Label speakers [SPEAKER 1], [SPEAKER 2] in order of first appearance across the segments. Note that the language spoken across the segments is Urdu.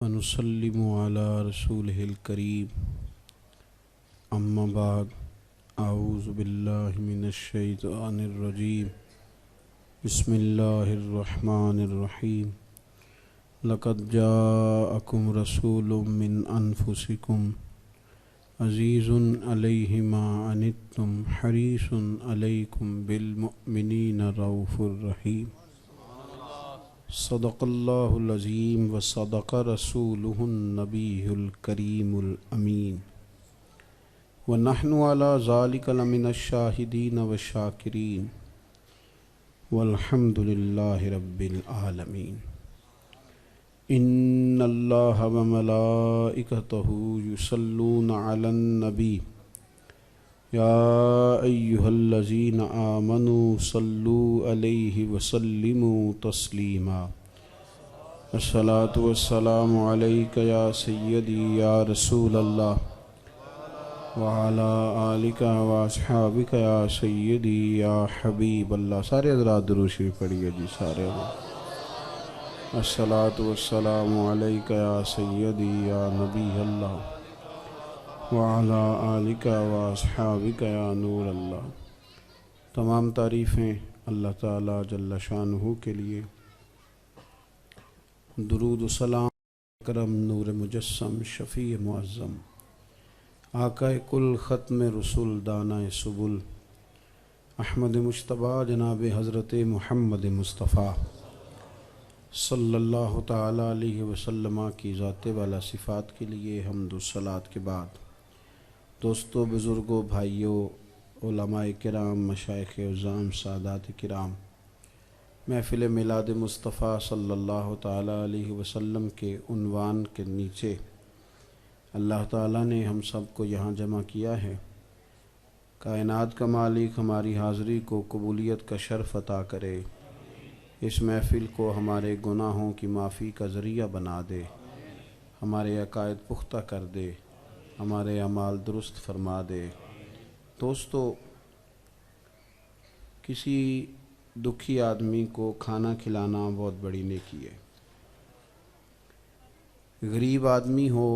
[SPEAKER 1] ونسلم على رسوله الكريم أما بعد أعوذ بالله من الشيطان الرجيم بسم الله الرحمن الرحيم لقد جاءكم رسول من أنفسكم عزيز عليه ما عنتم حريص عليكم بالمؤمنين رؤوف رحيم صدق اللہ العظیم وصدق رسولہ النبی الکریم الامین ونحن علی ذلک لمن الشاہدین والشاکرین والحمد للہ رب العالمین ان اللہ وملائکتہ یصلون علی النبی یا ایہا الذین آمنوا صلوا علیہ وسلموا تسلیما الصلاۃ والسلام علیک یا سیدی یا رسول اللہ وعلی آلک واصحابک یا سیدی یا حبیب اللہ۔ سارے حضرات درود شریف پڑھیے جی، سارے الصلاۃ والسلام علیک یا سیدی یا نبی اللہ وعلی آلک واصحابک یا نور اللہ۔ تمام تعریفیں اللہ تعالیٰ جل شانہ کے لیے، درود و سلام اکرم نور مجسم شفیع معظم آقا کل ختم رسول دانہ سبل احمد مجتبیٰ جناب حضرت محمد مصطفیٰ صلی اللہ تعالیٰ علیہ وسلم کی ذات والا صفات کے لیے حمد و صلوات کے بعد، دوستو، بزرگوں، بھائیوں، علماء کرام، مشائخ عظام، سادات کرام، محفل میلاد مصطفیٰ صلی اللہ تعالیٰ علیہ وسلم کے عنوان کے نیچے اللہ تعالیٰ نے ہم سب کو یہاں جمع کیا ہے۔ کائنات کا مالک ہماری حاضری کو قبولیت کا شرف عطا کرے، اس محفل کو ہمارے گناہوں کی معافی کا ذریعہ بنا دے، ہمارے عقائد پختہ کر دے، ہمارے اعمال درست فرما دے۔ دوستو، کسی دکھی آدمی کو کھانا کھلانا بہت بڑی نیکی ہے۔ غریب آدمی ہو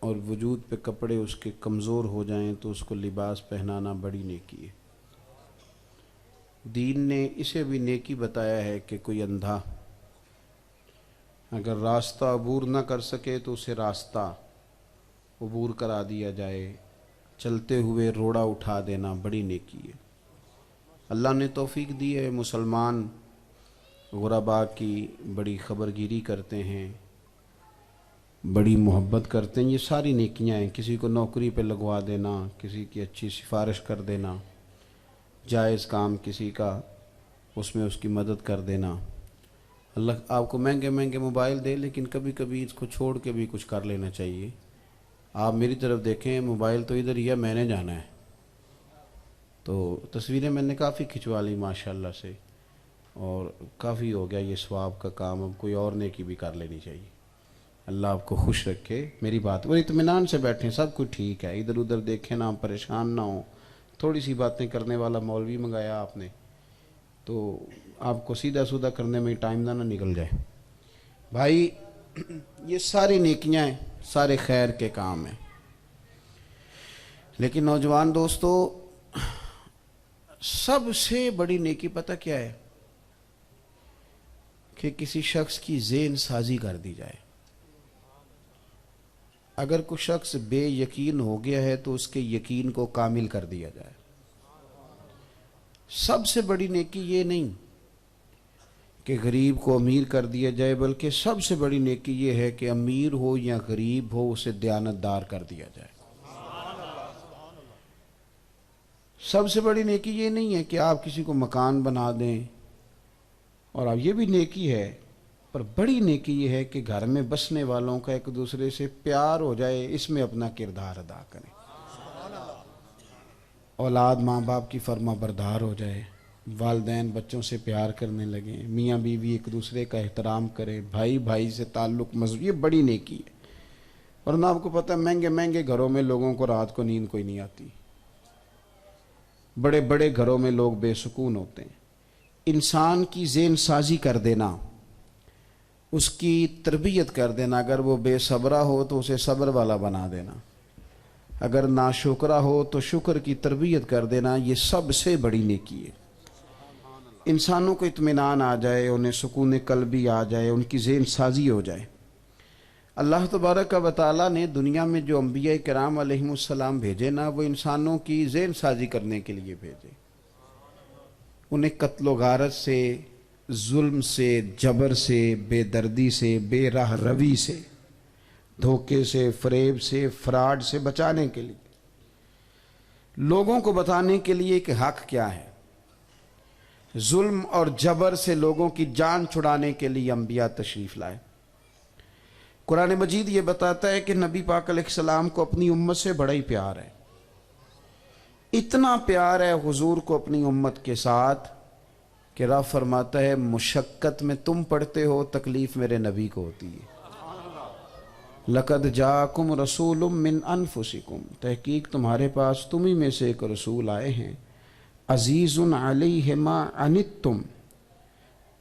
[SPEAKER 1] اور وجود پہ کپڑے اس کے کمزور ہو جائیں تو اس کو لباس پہنانا بڑی نیکی ہے۔ دین نے اسے بھی نیکی بتایا ہے کہ کوئی اندھا اگر راستہ عبور نہ کر سکے تو اسے راستہ عبور کرا دیا جائے، چلتے ہوئے روڑا اٹھا دینا بڑی نیکی ہے۔ اللہ نے توفیق دی ہے، مسلمان غرباء کی بڑی خبرگیری کرتے ہیں، بڑی محبت کرتے ہیں، یہ ساری نیکیاں ہیں۔ کسی کو نوکری پہ لگوا دینا، کسی کی اچھی سفارش کر دینا، جائز کام کسی کا اس میں اس کی مدد کر دینا۔ اللہ آپ کو مہنگے مہنگے موبائل دے، لیکن کبھی کبھی اس کو چھوڑ کے بھی کچھ کر لینا چاہیے۔ آپ میری طرف دیکھیں، موبائل تو ادھر ہی ہے، میں نے جانا ہے، تو تصویریں میں نے کافی کھنچوا لی ماشاءاللہ سے، اور کافی ہو گیا یہ ثواب کا کام، اب کوئی اور نیکی بھی کر لینی چاہیے۔ اللہ آپ کو خوش رکھے۔ میری بات اور اطمینان سے بیٹھیں، سب کچھ ٹھیک ہے، ادھر ادھر دیکھیں نہ، پریشان نہ ہوں۔ تھوڑی سی باتیں کرنے والا مولوی منگایا آپ نے تو آپ کو سیدھا سودھا کرنے میں ٹائم نہ نکل جائے۔ بھائی، یہ ساری نیکیاں ہیں، سارے خیر کے کام ہیں، لیکن نوجوان دوستو، سب سے بڑی نیکی پتہ کیا ہے؟ کہ کسی شخص کی ذہن سازی کر دی جائے۔ اگر کوئی شخص بے یقین ہو گیا ہے تو اس کے یقین کو کامل کر دیا جائے۔ سب سے بڑی نیکی یہ نہیں کہ غریب کو امیر کر دیا جائے، بلکہ سب سے بڑی نیکی یہ ہے کہ امیر ہو یا غریب ہو اسے دیانتدار کر دیا جائے۔ سب سے بڑی نیکی یہ نہیں ہے کہ آپ کسی کو مکان بنا دیں، اور اب یہ بھی نیکی ہے، پر بڑی نیکی یہ ہے کہ گھر میں بسنے والوں کا ایک دوسرے سے پیار ہو جائے، اس میں اپنا کردار ادا کریں۔ اولاد ماں باپ کی فرما بردار ہو جائے، والدین بچوں سے پیار کرنے لگیں، میاں بیوی ایک دوسرے کا احترام کریں، بھائی بھائی سے تعلق مضبوط، یہ بڑی نیکی ہے۔ ورنہ آپ کو پتہ ہے مہنگے مہنگے گھروں میں لوگوں کو رات کو نیند کوئی نہیں آتی، بڑے بڑے گھروں میں لوگ بے سکون ہوتے ہیں۔ انسان کی ذہن سازی کر دینا، اس کی تربیت کر دینا. اگر وہ بے صبرہ ہو تو اسے صبر والا بنا دینا. اگر ناشکرہ ہو تو شکر کی تربیت کر دینا. یہ سب سے بڑی نیکی ہے. انسانوں کو اطمینان آ جائے, انہیں سکون قلبی آ جائے, ان کی ذہن سازی ہو جائے. اللہ تبارک و تعالیٰ نے دنیا میں جو انبیاء کرام علیہم السلام بھیجے نا, وہ انسانوں کی ذہن سازی کرنے کے لیے بھیجے. انہیں قتل و غارت سے, ظلم سے, جبر سے, بے دردی سے, بے راہ روی سے, دھوکے سے, فریب سے, فراڈ سے بچانے کے لیے, لوگوں کو بتانے کے لیے کہ حق کیا ہے. ظلم اور جبر سے لوگوں کی جان چھڑانے کے لیے انبیاء تشریف لائے. قرآن مجید یہ بتاتا ہے کہ نبی پاک علیہ السلام کو اپنی امت سے بڑا ہی پیار ہے. اتنا پیار ہے حضور کو اپنی امت کے ساتھ کہ رب فرماتا ہے مشقت میں تم پڑھتے ہو, تکلیف میرے نبی کو ہوتی ہے. لَقَدْ جَاءَكُمْ رَسُولٌ مِّنْ أَنفُسِكُمْ, تحقیق تمہارے پاس تمہیں میں سے ایک رسول آئے ہیں. عزیزٌ علیہ ما عنتم,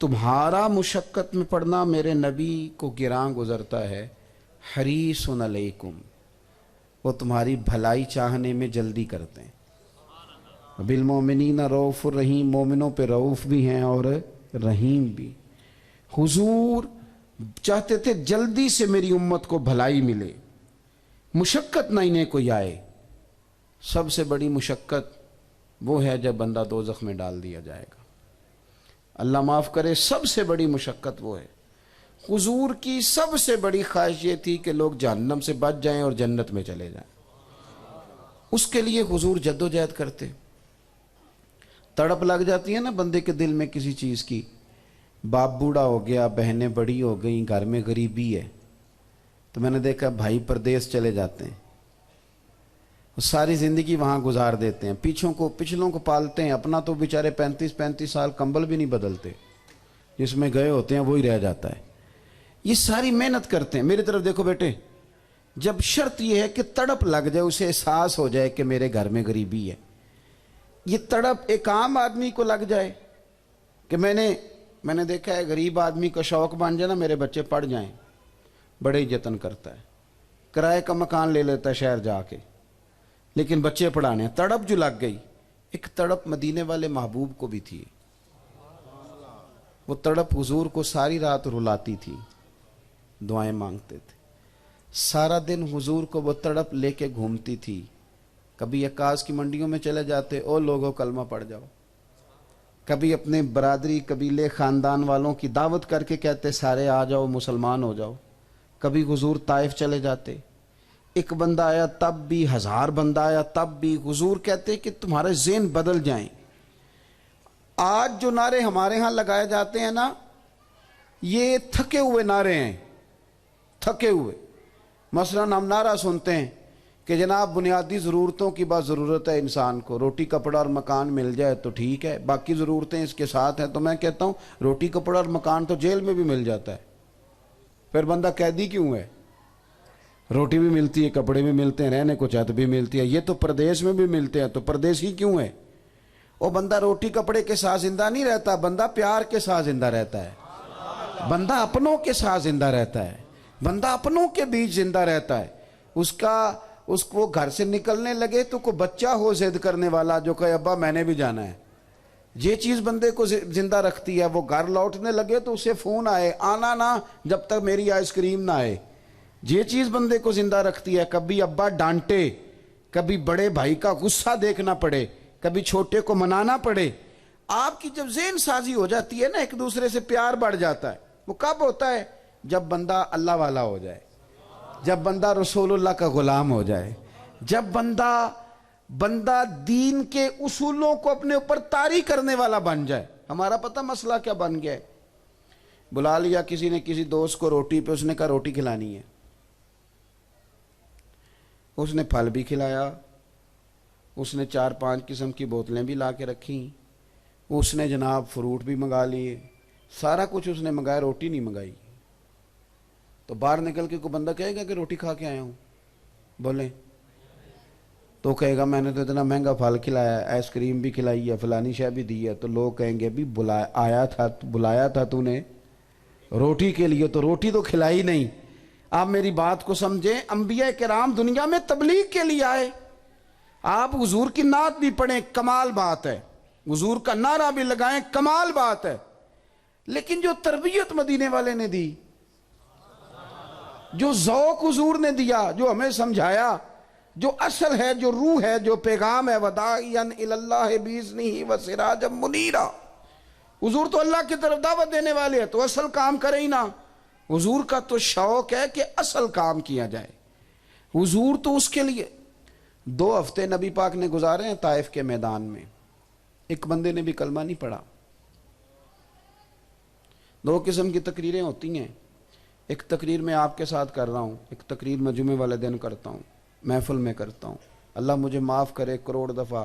[SPEAKER 1] تمہارا مشقت میں پڑھنا میرے نبی کو گراں گزرتا ہے. حریص علیکم, وہ تمہاری بھلائی چاہنے میں جلدی کرتے ہیں. بالمؤمنین رؤوف الرحیم, مومنوں پہ رؤوف بھی ہیں اور رحیم بھی. حضور چاہتے تھے جلدی سے میری امت کو بھلائی ملے, مشقت نہ انہیں کوئی آئے. سب سے بڑی مشقت وہ ہے جب بندہ دوزخ میں ڈال دیا جائے گا. اللہ معاف کرے, سب سے بڑی مشقت وہ ہے. حضور کی سب سے بڑی خواہش یہ تھی کہ لوگ جہنم سے بچ جائیں اور جنت میں چلے جائیں. اس کے لیے حضور جد و جہد کرتے. تڑپ لگ جاتی ہے نا بندے کے دل میں کسی چیز کی, باپ بوڑھا ہو گیا, بہنیں بڑی ہو گئیں, گھر میں غریبی ہے. تو میں نے دیکھا بھائی پردیس چلے جاتے ہیں, ساری زندگی وہاں گزار دیتے ہیں, پچھلوں کو پالتے ہیں, اپنا تو بیچارے 35 سال کمبل بھی نہیں بدلتے, جس میں گئے ہوتے ہیں وہی رہ جاتا ہے. یہ ساری محنت کرتے ہیں. میری طرف دیکھو بیٹے, جب شرط یہ ہے کہ تڑپ لگ جائے, اسے احساس ہو جائے کہ میرے گھر میں غریبی ہے. یہ تڑپ ایک عام آدمی کو لگ جائے کہ میں نے دیکھا ہے غریب آدمی کا شوق بن جائے نا, میرے بچے پڑھ جائیں, بڑے یتن کرتا ہے, کرائے کا مکان لے لیتا ہے شہر جا کے, لیکن بچے پڑھانے. تڑپ جو لگ گئی. ایک تڑپ مدینے والے محبوب کو بھی تھی. وہ تڑپ حضور کو ساری رات رلاتی تھی, دعائیں مانگتے تھے. سارا دن حضور کو وہ تڑپ لے کے گھومتی تھی. کبھی عکاس کی منڈیوں میں چلے جاتے, او لوگوں کلمہ پڑھ جاؤ. کبھی اپنے برادری قبیلے خاندان والوں کی دعوت کر کے کہتے سارے آ جاؤ, مسلمان ہو جاؤ. کبھی حضور طائف چلے جاتے. ایک بندہ آیا تب بھی, 1000 بندہ آیا تب بھی. حضور کہتے کہ تمہارے ذہن بدل جائیں. آج جو نعرے ہمارے ہاں لگائے جاتے ہیں نا, یہ تھکے ہوئے نعرے ہیں, تھکے ہوئے. مثلا ہم نعرہ سنتے ہیں کہ جناب بنیادی ضرورتوں کی بات ضرورت ہے انسان کو, روٹی کپڑا اور مکان مل جائے تو ٹھیک ہے, باقی ضرورتیں اس کے ساتھ ہیں. تو میں کہتا ہوں روٹی کپڑا اور مکان تو جیل میں بھی مل جاتا ہے, پھر بندہ قیدی کیوں ہے؟ روٹی بھی ملتی ہے, کپڑے بھی ملتے ہیں, رہنے کو چھت بھی ملتی ہے. یہ تو پردیس میں بھی ملتے ہیں, تو پردیسی کیوں ہے؟ وہ بندہ روٹی کپڑے کے ساتھ زندہ نہیں رہتا, بندہ پیار کے ساتھ زندہ رہتا ہے, بندہ اپنوں کے ساتھ زندہ رہتا ہے, بندہ اپنوں کے بیچ زندہ رہتا ہے. اس کو گھر سے نکلنے لگے تو کوئی بچہ ہو ضد کرنے والا جو کہے ابا میں نے بھی جانا ہے, یہ چیز بندے کو زندہ رکھتی ہے. وہ گھر لوٹنے لگے تو اسے فون آئے, آنا نہ جب تک میری آئس کریم نہ آئے. یہ چیز بندے کو زندہ رکھتی ہے. کبھی ابا ڈانٹے, کبھی بڑے بھائی کا غصہ دیکھنا پڑے, کبھی چھوٹے کو منانا پڑے. آپ کی جب ذہن سازی ہو جاتی ہے نا, ایک دوسرے سے پیار بڑھ جاتا ہے. وہ کب ہوتا ہے؟ جب بندہ اللہ والا ہو جائے, جب بندہ رسول اللہ کا غلام ہو جائے, جب بندہ دین کے اصولوں کو اپنے اوپر طاری کرنے والا بن جائے. ہمارا پتہ مسئلہ کیا بن گیا ہے؟ بلا لیا کسی نے کسی دوست کو روٹی پہ, اس نے کہا روٹی کھلانی ہے, اس نے پھل بھی کھلایا, اس نے 4-5 قسم کی بوتلیں بھی لا کے رکھیں, اس نے جناب فروٹ بھی منگا لیے, سارا کچھ اس نے منگایا, روٹی نہیں منگائی. تو باہر نکل کے کوئی بندہ کہے گا کہ روٹی کھا کے آیا ہوں؟ بولیں تو کہے گا میں نے تو اتنا مہنگا پھل کھلایا, آئس کریم بھی کھلائی ہے, فلانی شے بھی دی ہے. تو لوگ کہیں گے بھی بلایا تھا تو نے, روٹی کے لیے تو روٹی تو کھلائی نہیں. آپ میری بات کو سمجھیں, انبیاء کرام دنیا میں تبلیغ کے لیے آئے. آپ حضور کی نعت بھی پڑھیں, کمال بات ہے, حضور کا نعرہ بھی لگائیں, کمال بات ہے, لیکن جو تربیت مدینے والے نے دی, جو ذوق حضور نے دیا, جو ہمیں سمجھایا, جو اصل ہے, جو روح ہے, جو پیغام ہے, وَدَاعِيًا إِلَى اللَّهِ بِإِذْنِهِ وَسِرَاجًا مُنِيرًا. حضور تو اللہ کی طرف دعوت دینے والے ہیں, تو اصل کام کرے ہی نا. حضور کا تو شوق ہے کہ اصل کام کیا جائے. حضور تو اس کے لیے 2 ہفتے نبی پاک نے گزارے ہیں طائف کے میدان میں. ایک بندے نے بھی کلمہ نہیں پڑھا. 2 قسم کی تقریریں ہوتی ہیں. ایک تقریر میں آپ کے ساتھ کر رہا ہوں, ایک تقریر میں جمعے والے دن کرتا ہوں, محفل میں کرتا ہوں. اللہ مجھے معاف کرے, کروڑ دفعہ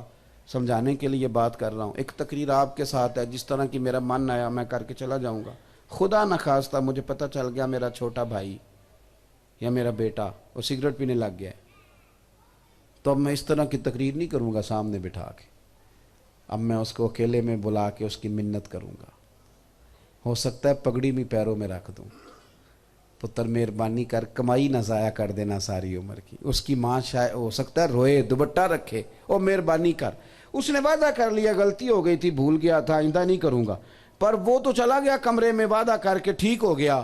[SPEAKER 1] سمجھانے کے لیے بات کر رہا ہوں. ایک تقریر آپ کے ساتھ ہے, جس طرح کی میرا من آیا میں کر کے چلا جاؤں گا. خدا نخواستہ مجھے پتہ چل گیا میرا چھوٹا بھائی یا میرا بیٹا وہ سگریٹ پینے لگ گیا ہے, تو اب میں اس طرح کی تقریر نہیں کروں گا سامنے بٹھا کے. اب میں اس کو اکیلے میں بلا کے اس کی منت کروں گا. ہو سکتا ہے پگڑی بھی پیروں میں رکھ دوں. پتر مہربانی کر, کمائی نہ ضائع کر دینا ساری عمر کی. اس کی ماں شاید ہو سکتا ہے روئے, دوپٹہ رکھے, او مہربانی کر. اس نے وعدہ کر لیا, غلطی ہو گئی تھی, بھول گیا تھا, آئندہ نہیں کروں گا. پر وہ تو چلا گیا کمرے میں, وعدہ کر کے ٹھیک ہو گیا,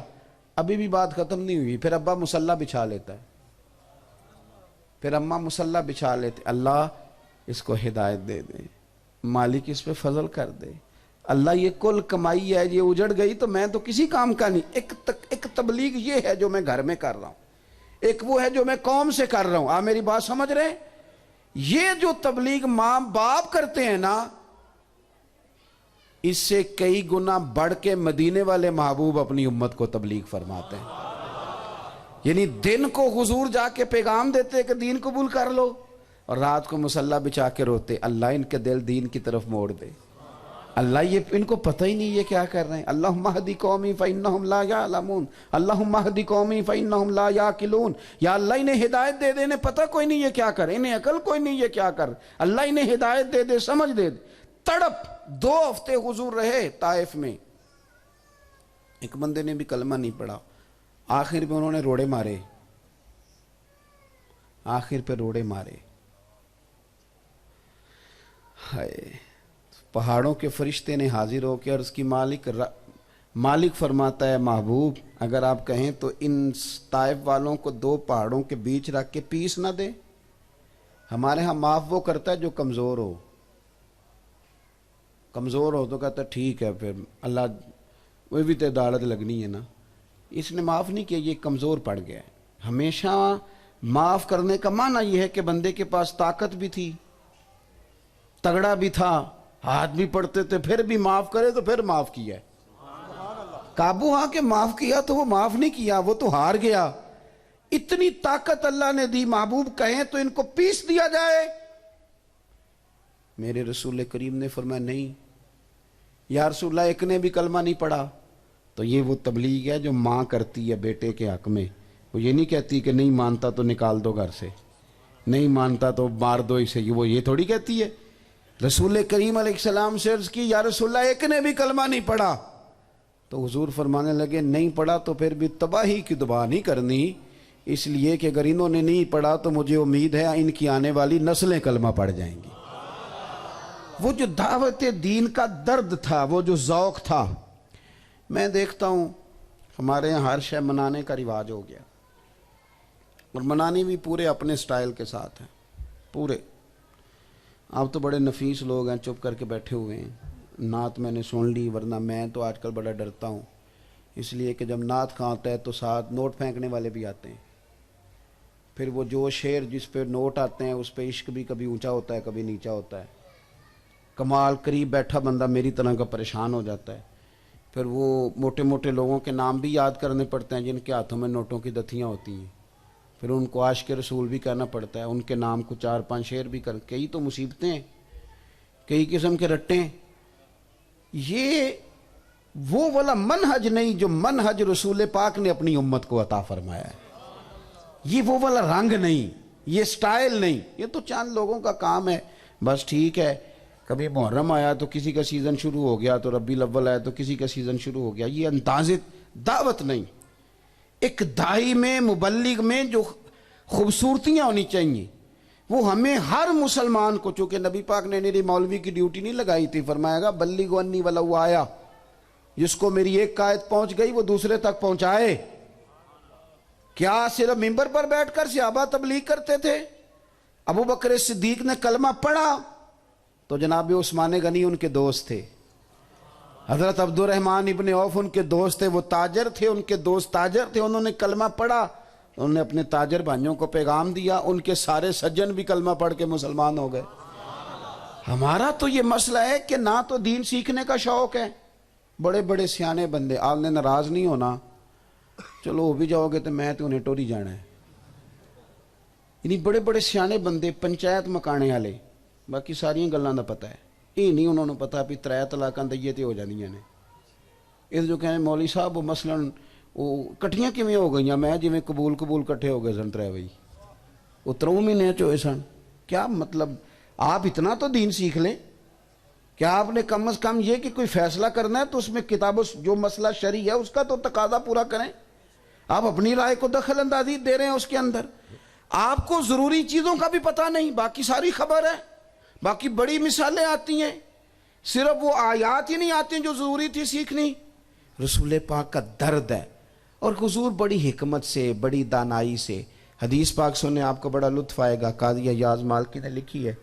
[SPEAKER 1] ابھی بھی بات ختم نہیں ہوئی. پھر ابا مصلی بچھا لیتا ہے, پھر اماں مصلی بچھا لیتے. اللہ اس کو ہدایت دے دے, مالک اس پہ فضل کر دے. اللہ یہ کل کمائی ہے, یہ اجڑ گئی تو میں تو کسی کام کا نہیں. ایک تبلیغ یہ ہے جو میں گھر میں کر رہا ہوں, ایک وہ ہے جو میں قوم سے کر رہا ہوں. آپ میری بات سمجھ رہے ہیں؟ یہ جو تبلیغ ماں باپ کرتے ہیں نا, اس سے کئی گنا بڑھ کے مدینے والے محبوب اپنی امت کو تبلیغ فرماتے ہیں. یعنی دن کو حضور جا کے پیغام دیتے کہ دین قبول کر لو, اور رات کو مصلی بچھا کے روتے, اللہ ان کے دل دین کی طرف موڑ دے. اللہ یہ ان کو پتہ ہی نہیں یہ کیا کر رہے ہیں. اللہم اہدی قومی فإنہم لا یعلمون, اللہم اہدی قومی فإنہم لا یعقلون. یا اللہ انہیں ہدایت دے دے, انہیں پتہ کوئی نہیں یہ کیا کر, انہیں عقل کوئی نہیں یہ کیا کر. اللہ انہیں ہدایت دے دے, سمجھ دے دے. تڑپ 2 ہفتے حضور رہے طائف میں. ایک بندے نے بھی کلمہ نہیں پڑھا. آخر پہ انہوں نے روڑے مارے, آخر پہ روڑے مارے. ہائے, پہاڑوں کے فرشتے نے حاضر ہو کے عرض کی, مالک فرماتا ہے محبوب اگر آپ کہیں تو ان طائف والوں کو 2 پہاڑوں کے بیچ رکھ کے پیس نہ دے. ہمارے ہاں معاف وہ کرتا ہے جو کمزور ہو. کمزور ہو تو کہتا ہے ٹھیک ہے, پھر اللہ وہ بھی تے عدالت لگنی ہے نا. اس نے معاف نہیں کیا, یہ کمزور پڑ گیا ہے. ہمیشہ معاف کرنے کا معنی یہ ہے کہ بندے کے پاس طاقت بھی تھی, تگڑا بھی تھا, ہاتھ بھی پڑتے تھے, پھر بھی معاف کرے تو پھر معاف کیا ہے. قابو آ کے معاف کیا تو وہ معاف نہیں کیا, وہ تو ہار گیا. اتنی طاقت اللہ نے دی, محبوب کہیں تو ان کو پیس دیا جائے. میرے رسول کریم نے فرمایا نہیں یا رسول اللہ, ایک نے بھی کلمہ نہیں پڑھا. تو یہ وہ تبلیغ ہے جو ماں کرتی ہے بیٹے کے حق میں. وہ یہ نہیں کہتی کہ نہیں مانتا تو نکال دو گھر سے, نہیں مانتا تو مار دو اسے, وہ یہ تھوڑی کہتی ہے. رسول کریم علیہ السلام سے عرض کی یا رسول اللہ ایک نے بھی کلمہ نہیں پڑھا. تو حضور فرمانے لگے نہیں پڑھا تو پھر بھی تباہی کی دعا نہیں کرنی, اس لیے کہ اگر انہوں نے نہیں پڑھا تو مجھے امید ہے ان کی آنے والی نسلیں کلمہ پڑھ جائیں گی. وہ جو دعوت دین کا درد تھا, وہ جو ذوق تھا. میں دیکھتا ہوں ہمارے یہاں ہر شے منانے کا رواج ہو گیا, اور منانی بھی پورے اپنے سٹائل کے ساتھ ہیں پورے. آپ تو بڑے نفیس لوگ ہیں, چپ کر کے بیٹھے ہوئے ہیں. نعت میں نے سن لی, ورنہ میں تو آج کل بڑا ڈرتا ہوں, اس لیے کہ جب نعت کھاتا ہے تو ساتھ نوٹ پھینکنے والے بھی آتے ہیں. پھر وہ جو شعر جس پہ نوٹ آتے ہیں اس پہ عشق بھی کبھی اونچا ہوتا ہے کبھی نیچا ہوتا ہے. کمال قریب بیٹھا بندہ میری طرح کا پریشان ہو جاتا ہے. پھر وہ موٹے موٹے لوگوں کے نام بھی یاد کرنے پڑتے ہیں جن کے ہاتھوں میں نوٹوں کی دتھیاں ہوتی ہیں. پھر ان کو عاشق رسول بھی کہنا پڑتا ہے, ان کے نام کو 4-5 شعر بھی کر. کئی تو مصیبتیں ہیں, کئی قسم کے رٹے. یہ وہ والا منہج نہیں جو منہج رسول پاک نے اپنی امت کو عطا فرمایا ہے. یہ وہ والا رنگ نہیں, یہ سٹائل نہیں. یہ تو چند لوگوں کا کام ہے بس. ٹھیک ہے, کبھی محرم آیا تو کسی کا سیزن شروع ہو گیا, تو ربیع الاول آیا تو کسی کا سیزن شروع ہو گیا. یہ دعوت نہیں. ایک دائی میں مبلغ میں جو خوبصورتیاں ہونی چاہیے وہ ہمیں ہر مسلمان کو, چونکہ نبی پاک نے میری مولوی کی ڈیوٹی نہیں لگائی تھی, فرمایا گا بلغوا انی ولو آیا, جس کو میری ایک آیت پہنچ گئی وہ دوسرے تک پہنچائے. کیا صرف ممبر پر بیٹھ کر صحابہ تبلیغ کرتے تھے؟ ابو بکر صدیق نے کلمہ پڑھا تو جناب عثمان غنی ان کے دوست تھے, حضرت عبد الرحمن ابن عوف ان کے دوست تھے, وہ تاجر تھے, ان کے دوست تاجر تھے, انہوں نے کلمہ پڑھا, انہوں نے اپنے تاجر بھائیوں کو پیغام دیا, ان کے سارے سجن بھی کلمہ پڑھ کے مسلمان ہو گئے. ہمارا تو یہ مسئلہ ہے کہ نہ تو دین سیکھنے کا شوق ہے. بڑے بڑے سیانے بندے, آپ نے ناراض نہیں ہونا, چلو وہ بھی جاؤ گے تو میں تو انہیں ٹوری جانا ہے. یعنی بڑے بڑے سیانے بندے پنچایت مکانے والے, باقی ساری گلاں دا پتہ ہے, یہ نہیں انہوں نے پتا بھی 3 طلاقاں دئیے تے ہو جاندیاں نے. یہ جو کہیں مولوی صاحب وہ مثلاً وہ کٹھیاں کیویں ہو گئیاں, میں جویں قبول کٹھے ہو گئے سن 3 بھائی, وہ 3 مہینے ہوئے سن. کیا مطلب؟ آپ اتنا تو دین سیکھ لیں. کیا آپ نے کم از کم یہ کہ کوئی فیصلہ کرنا ہے تو اس میں کتاب جو مسئلہ شرعی ہے اس کا تو تقاضا پورا کریں. آپ اپنی رائے کو دخل اندازی دے رہے ہیں اس کے اندر. آپ کو ضروری چیزوں کا بھی پتہ نہیں, باقی ساری خبر ہے, باقی بڑی مثالیں آتی ہیں, صرف وہ آیات ہی نہیں آتی جو ضروری تھی سیکھنی. رسول پاک کا درد ہے, اور حضور بڑی حکمت سے, بڑی دانائی سے حدیث پاک سننے آپ کو بڑا لطف آئے گا. قاضی ایاز مالکی نے لکھی ہے,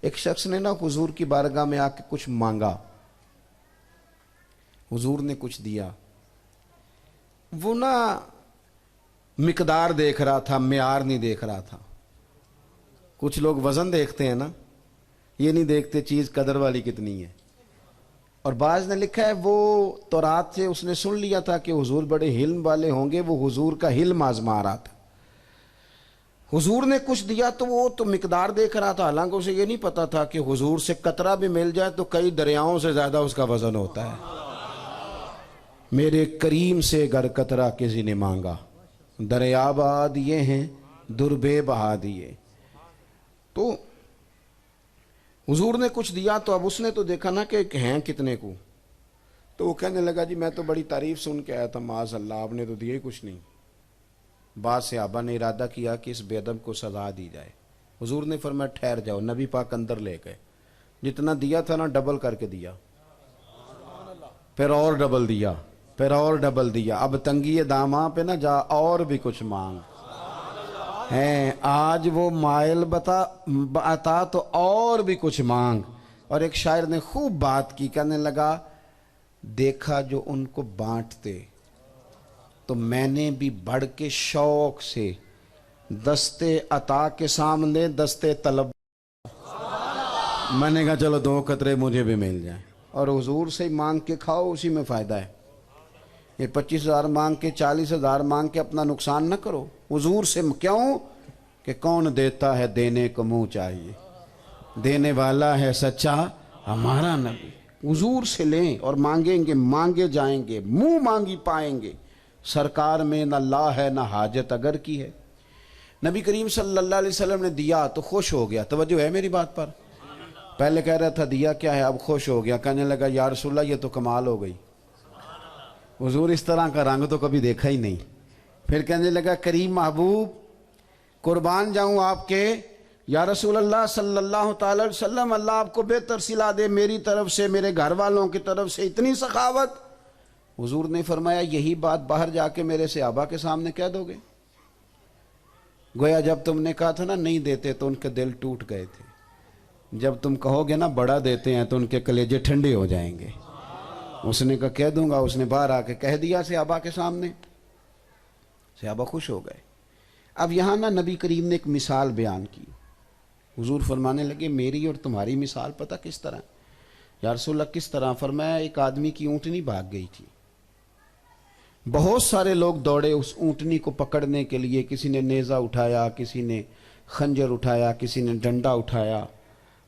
[SPEAKER 1] ایک شخص نے نا حضور کی بارگاہ میں آ کے کچھ مانگا, حضور نے کچھ دیا. وہ نا مقدار دیکھ رہا تھا, معیار نہیں دیکھ رہا تھا. کچھ لوگ وزن دیکھتے ہیں نا, یہ نہیں دیکھتے چیز قدر والی کتنی ہے. اور بعض نے لکھا ہے وہ تورات سے اس نے سن لیا تھا کہ حضور بڑے حلم والے ہوں گے, وہ حضور کا حلم آزما رہا تھا. حضور نے کچھ دیا تو وہ تو مقدار دیکھ رہا تھا, حالانکہ اسے یہ نہیں پتا تھا کہ حضور سے قطرہ بھی مل جائے تو کئی دریاؤں سے زیادہ اس کا وزن ہوتا ہے. میرے کریم سے گر قطرہ کسی نے مانگا, دریا بہا دیے ہیں دربے بہا دیے. تو حضور نے کچھ دیا تو اب اس نے تو دیکھا نا کہ ہیں کتنے کو, تو وہ کہنے لگا جی میں تو بڑی تعریف سن کے آیا تھا, معاذ اللہ آپ نے تو دیا ہی کچھ نہیں. بعض صحابہ نے ارادہ کیا کہ اس بے ادب کو سزا دی جائے. حضور نے فرمایا ٹھہر جاؤ. نبی پاک اندر لے گئے, جتنا دیا تھا نا ڈبل کر کے دیا, پھر اور ڈبل دیا, پھر اور ڈبل دیا. اب تنگی داماں پہ نہ جا, اور بھی کچھ مانگ. ہیں آج وہ مائل بتا تو اور بھی کچھ مانگ. اور ایک شاعر نے خوب بات کی, کہنے لگا دیکھا جو ان کو بانٹتے تو میں نے بھی بڑھ کے شوق سے دستے عطا کے سامنے دستے طلب, میں نے کہا چلو 2 قطرے مجھے بھی مل جائیں. اور حضور سے مانگ کے کھاؤ, اسی میں فائدہ ہے. یہ 25,000 مانگ کے 40,000 مانگ کے اپنا نقصان نہ کرو. حضور سے کیوں کہ کون دیتا ہے دینے کو منہ چاہیے, دینے والا ہے سچا ہمارا نبی. حضور سے لیں اور مانگیں گے, مانگے جائیں گے, منہ مانگی پائیں گے. سرکار میں نہ لا ہے نہ حاجت اگر کی ہے. نبی کریم صلی اللہ علیہ وسلم نے دیا تو خوش ہو گیا. توجہ ہے میری بات پر؟ پہلے کہہ رہا تھا دیا کیا ہے, اب خوش ہو گیا. کہنے لگا یا رسول اللہ یہ تو کمال ہو گئی, حضور اس طرح کا رنگ تو کبھی دیکھا ہی نہیں. پھر کہنے لگا کریم محبوب قربان جاؤں آپ کے, یا رسول اللہ صلی اللہ تعالی وسلم اللہ آپ کو بہتر صلہ دے, میری طرف سے میرے گھر والوں کی طرف سے اتنی سخاوت. حضور نے فرمایا یہی بات باہر جا کے میرے صحابہ کے سامنے کہہ دو گے. گویا جب تم نے کہا تھا نا نہیں دیتے تو ان کے دل ٹوٹ گئے تھے, جب تم کہو گے نا بڑا دیتے ہیں تو ان کے کلیجے ٹھنڈے ہو جائیں گے. اس نے کہا کہہ دوں گا. اس نے باہر آ کے کہہ دیا صحابہ کے سامنے, صحابہ خوش ہو گئے. اب یہاں نا نبی کریم نے ایک مثال بیان کی. حضور فرمانے لگے میری اور تمہاری مثال پتہ کس طرح؟ یا رسول اللہ کس طرح؟ فرمایا ایک آدمی کی اونٹنی بھاگ گئی تھی, بہت سارے لوگ دوڑے اس اونٹنی کو پکڑنے کے لیے. کسی نے نیزہ اٹھایا, کسی نے خنجر اٹھایا, کسی نے ڈنڈا اٹھایا,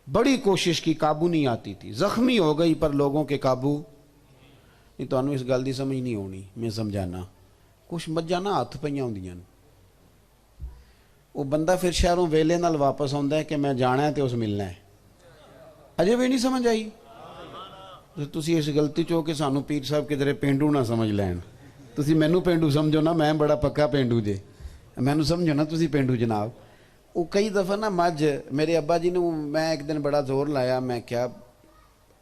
[SPEAKER 1] بڑی کوشش کی, قابو نہیں آتی تھی. زخمی ہو گئی پر لوگوں کے قابو نہیں. تو اس گل دی سمجھ نہیں ہونی, میں سمجھانا کچھ مجھا نہ ہاتھ پہیاں ہوندیاں. وہ بندہ پھر شہروں ویلے نال واپس آتا ہے کہ میں جانا ہے تو اس ملنا ہے. اجے بھی نہیں سمجھ آئی؟ تسی اس غلطی چو کہ سانو پیر صاحب کدھر پینڈو نہ سمجھ لین. ਤੁਸੀਂ ਮੈਨੂੰ ਪੇਂਡੂ ਸਮਝੋ ਨਾ, ਮੈਂ ਬੜਾ ਪੱਕਾ ਪੇਂਡੂ ਜੇ, ਮੈਨੂੰ ਸਮਝੋ ਨਾ ਤੁਸੀਂ ਪੇਂਡੂ ਜਨਾਬ। ਉਹ ਕਈ ਦਫਾ ਨਾ ਮੱਝ, ਮੇਰੇ ਅੱਬਾ ਜੀ ਨੂੰ ਮੈਂ ਇੱਕ ਦਿਨ ਬੜਾ ਜ਼ੋਰ ਲਾਇਆ, ਮੈਂ ਕਿਹਾ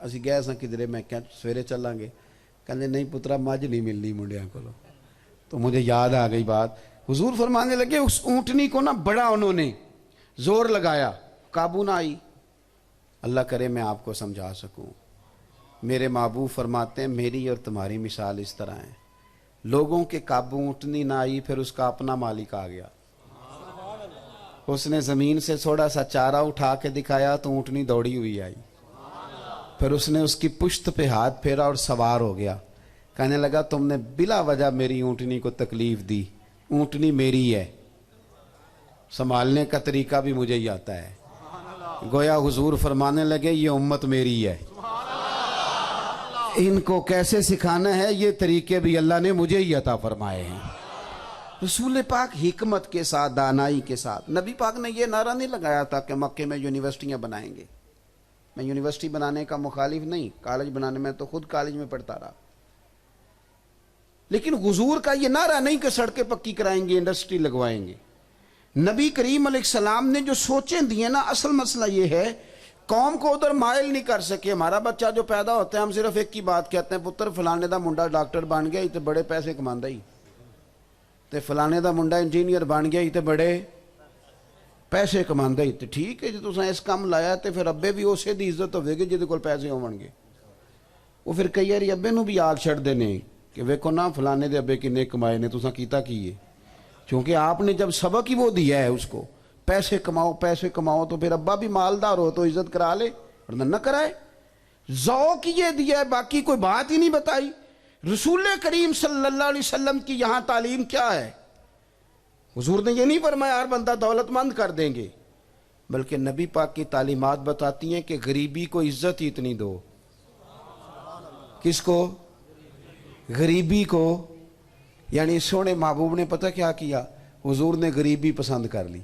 [SPEAKER 1] ਅਸੀਂ ਗਏ ਸਾਂ ਕਿਧਰੇ, ਮੈਂ ਕਿਹਾ ਸਵੇਰੇ ਚੱਲਾਂਗੇ, ਕਹਿੰਦੇ نہیں پترا مجھ نہیں ملنی منڈیاں کو. تو مجھے یاد آ گئی بات. حضور فرمانے لگے اس اونٹنی کو نا بڑا انہوں نے زور لگایا, قابو نہ آئی. اللہ کرے میں آپ کو سمجھا سکوں. میرے محبوب فرماتے ہیں میری اور تمہاری مثال اس طرح ہے, لوگوں کے قابو اونٹنی نہ آئی, پھر اس کا اپنا مالک آ گیا, اس نے زمین سے تھوڑا سا چارہ اٹھا کے دکھایا تو اونٹنی دوڑی ہوئی آئی, پھر اس نے اس کی پشت پہ ہاتھ پھیرا اور سوار ہو گیا. کہنے لگا تم نے بلا وجہ میری اونٹنی کو تکلیف دی, اونٹنی میری ہے, سنبھالنے کا طریقہ بھی مجھے ہی آتا ہے. گویا حضور فرمانے لگے یہ امت میری ہے, ان کو کیسے سکھانا ہے یہ طریقے بھی اللہ نے مجھے ہی عطا فرمائے ہیں. رسول پاک حکمت کے ساتھ, دانائی کے ساتھ. نبی پاک نے یہ نعرہ نہیں لگایا تھا کہ مکے میں یونیورسٹیاں بنائیں گے. میں یونیورسٹی بنانے کا مخالف نہیں, کالج بنانے میں تو خود کالج میں پڑھتا رہا, لیکن حضور کا یہ نعرہ نہیں کہ سڑکیں پکی کرائیں گے, انڈسٹری لگوائیں گے. نبی کریم علیہ السلام نے جو سوچیں دی ہیں نا, اصل مسئلہ یہ ہے قوم کو ادھر مائل نہیں کر سکے. ہمارا بچہ جو پیدا ہوتا ہے ہم صرف ایک کی بات کہتے ہیں, پتر فلانے دا منڈا ڈاکٹر بن گیا ہی تو بڑے پیسے کماندا ہی, تے فلانے دا منڈا انجینئر بن گیا ہی تو بڑے پیسے کماندا ہی. تے ٹھیک ہے جی تساں اس کام لایا تے پھر ابے بھی اسے دی عزت ہوے گی جہدے کول پیسے ہون گے. وہ پھر کئی بار ابے نو بھی آگ چھڑدے نے کہ ویکھو نا فلانے دے ابے کنے کمائے نے, تساں کیتا کی ہے. کیونکہ آپ نے جب سبق ہی وہ دیا ہے اس کو, پیسے کماؤ پیسے کماؤ, تو پھر ابا بھی مالدار ہو تو عزت کرا لے ورنہ نہ کرائے. ذوق یہ دیا ہے, باقی کوئی بات ہی نہیں بتائی. رسول کریم صلی اللہ علیہ وسلم کی یہاں تعلیم کیا ہے؟ حضور نے یہ نہیں فرمایا ہر بندہ دولت مند کر دیں گے, بلکہ نبی پاک کی تعلیمات بتاتی ہیں کہ غریبی کو عزت ہی اتنی دو. کس کو؟ غریبی کو. یعنی سونے محبوب نے پتہ کیا کیا, حضور نے غریبی پسند کر لی.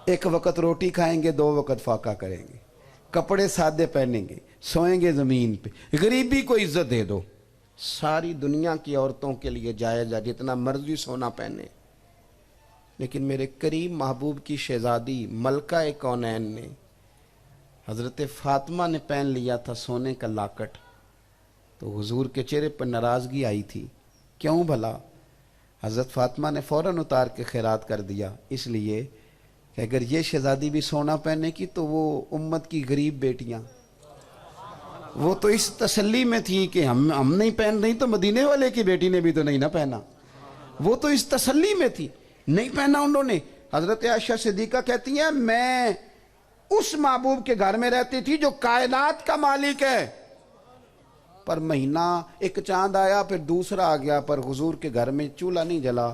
[SPEAKER 1] ایک وقت روٹی کھائیں گے, 2 وقت فاقہ کریں گے, کپڑے سادے پہنیں گے, سوئیں گے زمین پہ. غریبی کو عزت دے دو. ساری دنیا کی عورتوں کے لیے جائز ہے جتنا مرضی سونا پہنے, لیکن میرے کریم محبوب کی شہزادی ملکہ کونین نے, حضرت فاطمہ نے پہن لیا تھا سونے کا لاکٹ, تو حضور کے چہرے پر ناراضگی آئی تھی. کیوں بھلا؟ حضرت فاطمہ نے فوراً اتار کے خیرات کر دیا, اس لیے کہ اگر یہ شہزادی بھی سونا پہنے کی تو وہ امت کی غریب بیٹیاں, وہ تو اس تسلی میں تھی کہ ہم نہیں پہن رہی تو مدینے والے کی بیٹی نے بھی تو نہیں نہ پہنا. وہ تو اس تسلی میں تھی, نہیں پہنا انہوں نے. حضرت عائشہ صدیقہ کہتی ہیں میں اس محبوب کے گھر میں رہتی تھی جو کائنات کا مالک ہے, پر مہینہ ایک چاند آیا پھر دوسرا آ گیا, پر حضور کے گھر میں چولہا نہیں جلا,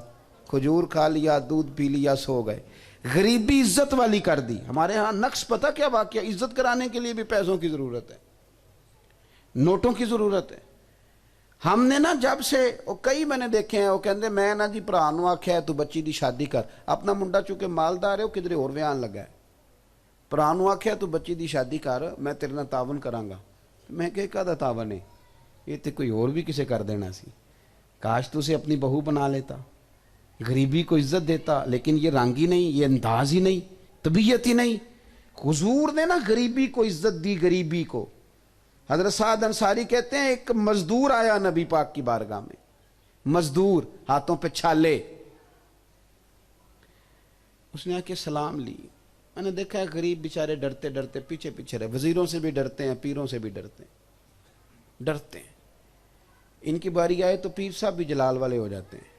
[SPEAKER 1] کھجور کھا لیا, دودھ پی لیا, سو گئے. غریبی عزت والی کر دی. ہمارے ہاں نقص پتہ کیا واقعہ, عزت کرانے کے لیے بھی پیسوں کی ضرورت ہے, نوٹوں کی ضرورت ہے. ہم نے نا جب سے کئی میں نے دیکھے ہیں, وہ کہندے میں نا جی بھرا نو آکھیا تو بچی دی شادی کر, اپنا منڈا چونکہ مالدار ہے وہ کدھر اور ویان لگا ہے, بھرا نو آکھیا تو بچی دی شادی کر, میں تیرے نال تعاون کراں گا. میں کہ کہدا تعاون ہے, یہ تو کوئی اور بھی کسے کر دینا سی. کاش تو اسے اپنی بہو بنا لیتا, غریبی کو عزت دیتا. لیکن یہ رنگ ہی نہیں, یہ انداز ہی نہیں, طبیعت ہی نہیں. حضور نے نا غریبی کو عزت دی, غریبی کو. حضرت سعد انصاری کہتے ہیں ایک مزدور آیا نبی پاک کی بارگاہ میں, مزدور ہاتھوں پہ چھالے, اس نے آ کے سلام لی. میں نے دیکھا ہے غریب بیچارے ڈرتے ڈرتے پیچھے پیچھے رہے, وزیروں سے بھی ڈرتے ہیں, پیروں سے بھی ڈرتے ہیں, ڈرتے ہیں. ان کی باری آئے تو پیر صاحب بھی جلال والے ہو جاتے ہیں,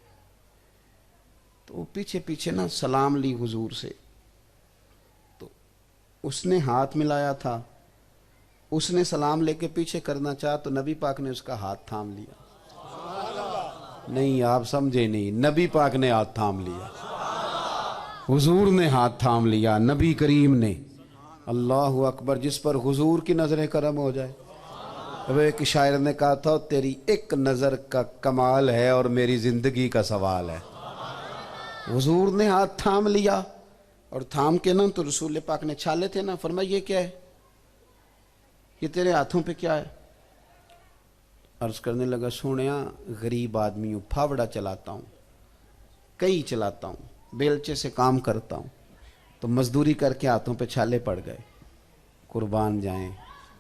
[SPEAKER 1] تو وہ پیچھے پیچھے نا سلام لی حضور سے. تو اس نے ہاتھ ملایا تھا, اس نے سلام لے کے پیچھے کرنا چاہا تو نبی پاک نے اس کا ہاتھ تھام لیا. نہیں آپ سمجھے نہیں, نبی پاک نے ہاتھ تھام لیا, حضور نے ہاتھ تھام لیا, نبی کریم نے. اللہ اکبر. جس پر حضور کی نظر کرم ہو جائے. اب ایک شاعر نے کہا تھا تیری ایک نظر کا کمال ہے اور میری زندگی کا سوال ہے. حضور نے ہاتھ تھام لیا, اور تھام کے نا تو رسول پاک نے چھالے تھے نا, فرمایا یہ کیا ہے, یہ تیرے ہاتھوں پہ کیا ہے؟ عرض کرنے لگا سونیا غریب آدمی ہوں, پھاوڑا چلاتا ہوں, کئی چلاتا ہوں, بیلچے سے کام کرتا ہوں, تو مزدوری کر کے ہاتھوں پہ چھالے پڑ گئے. قربان جائیں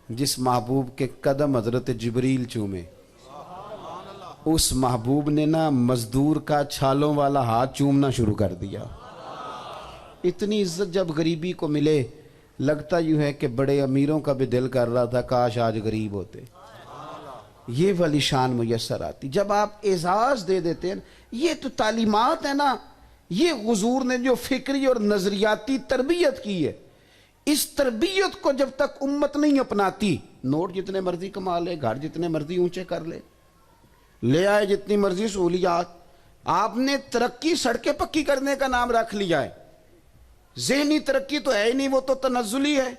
[SPEAKER 1] جس محبوب کے قدم حضرت جبریل چومے, اس محبوب نے نا مزدور کا چھالوں والا ہاتھ چومنا شروع کر دیا. اتنی عزت جب غریبی کو ملے, لگتا یوں ہے کہ بڑے امیروں کا بھی دل کر رہا تھا کاش آج غریب ہوتے. یہ والی شان میسر آتی جب آپ اعزاز دے دیتے ہیں. یہ تو تعلیمات ہیں نا, یہ حضور نے جو فکری اور نظریاتی تربیت کی ہے, اس تربیت کو جب تک امت نہیں اپناتی, نوٹ جتنے مرضی کما لے, گھر جتنے مرضی اونچے کر لے, لے آئے جتنی مرضی سہولیات, آپ نے ترقی سڑکیں پکی کرنے کا نام رکھ لیا ہے. ذہنی ترقی تو ہے ہی نہیں, وہ تو تنزلی ہے,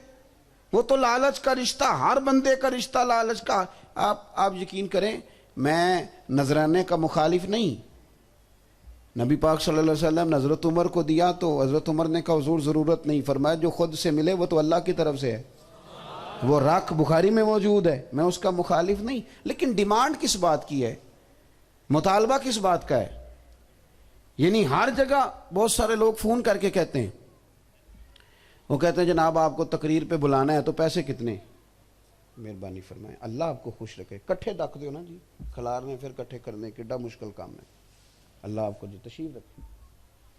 [SPEAKER 1] وہ تو لالچ کا رشتہ, ہر بندے کا رشتہ لالچ کا. آپ یقین کریں میں نذرانے کا مخالف نہیں. نبی پاک صلی اللہ علیہ وسلم نے حضرت عمر کو دیا تو حضرت عمر نے کہا حضور ضرورت نہیں, فرمایا جو خود سے ملے وہ تو اللہ کی طرف سے ہے. وہ رق بخاری میں موجود ہے, میں اس کا مخالف نہیں, لیکن ڈیمانڈ کس بات کی ہے, مطالبہ کس بات کا ہے. یعنی ہر جگہ بہت سارے لوگ فون کر کے کہتے ہیں, وہ کہتے ہیں جناب آپ کو تقریر پہ بلانا ہے تو پیسے کتنے, مہربانی فرمائیں اللہ آپ کو خوش رکھے. کٹھے ڈک دو نا جی, کھلارنے پھر کٹھے کرنے کیڈا مشکل کام ہے. اللہ آپ کو جو تشریف رکھے,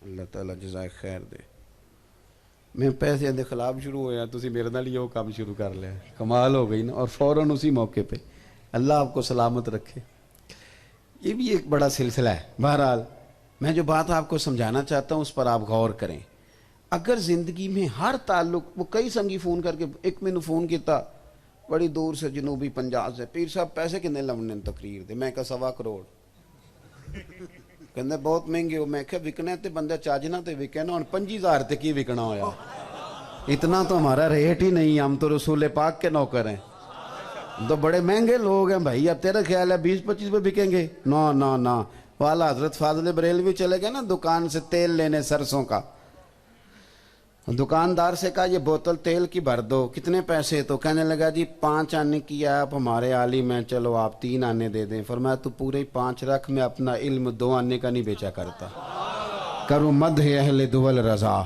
[SPEAKER 1] اللہ تعالیٰ جزائے خیر دے. میں پیسے دے خلاف شروع ہویا, تسی میرے نال یہ کام شروع کر لیا, کمال ہو گئی نا, اور فوراً اسی موقع پہ. اللہ آپ کو سلامت رکھے. یہ بھی ایک بڑا سلسلہ ہے. بہرحال میں جو بات آپ کو سمجھانا چاہتا ہوں اس پر آپ غور کریں. اگر زندگی میں ہر تعلق, وہ کئی سنگی فون کر کے, ایک میں نے فون کیتا بڑی دور سے جنوبی پنجاب سے, پیر صاحب پیسے کتنے لونے تقریر دے, میں کہا 1.25 کروڑ. کہندے بہت مہنگے ہو. میں کہا وکنے تے بندہ چاجنا تے وکے نا, 25,000 تے کی وکنا ہویا, اتنا تو ہمارا ریٹ ہی نہیں, ہم تو رسول پاک کے نوکر ہیں, تو بڑے مہنگے لوگ ہیں بھائی. اب تیرا خیال ہے 20-25 پہ بکیں گے؟ نا نا نا. والا حضرت فاضل بریلوی چلے گئے نا دکان سے تیل لینے سرسوں کا, دکاندار سے کہا یہ بوتل تیل کی بھر دو, کتنے پیسے؟ تو کہنے لگا جی 5 آنے کی آپ ہمارے عالم ہیں, چلو آپ 3 آنے دے دیں. فرمایا تو پورے 5 رکھ, میں اپنا علم 2 آنے کا نہیں بیچا کرتا. کرو مدح اہل دول رضا,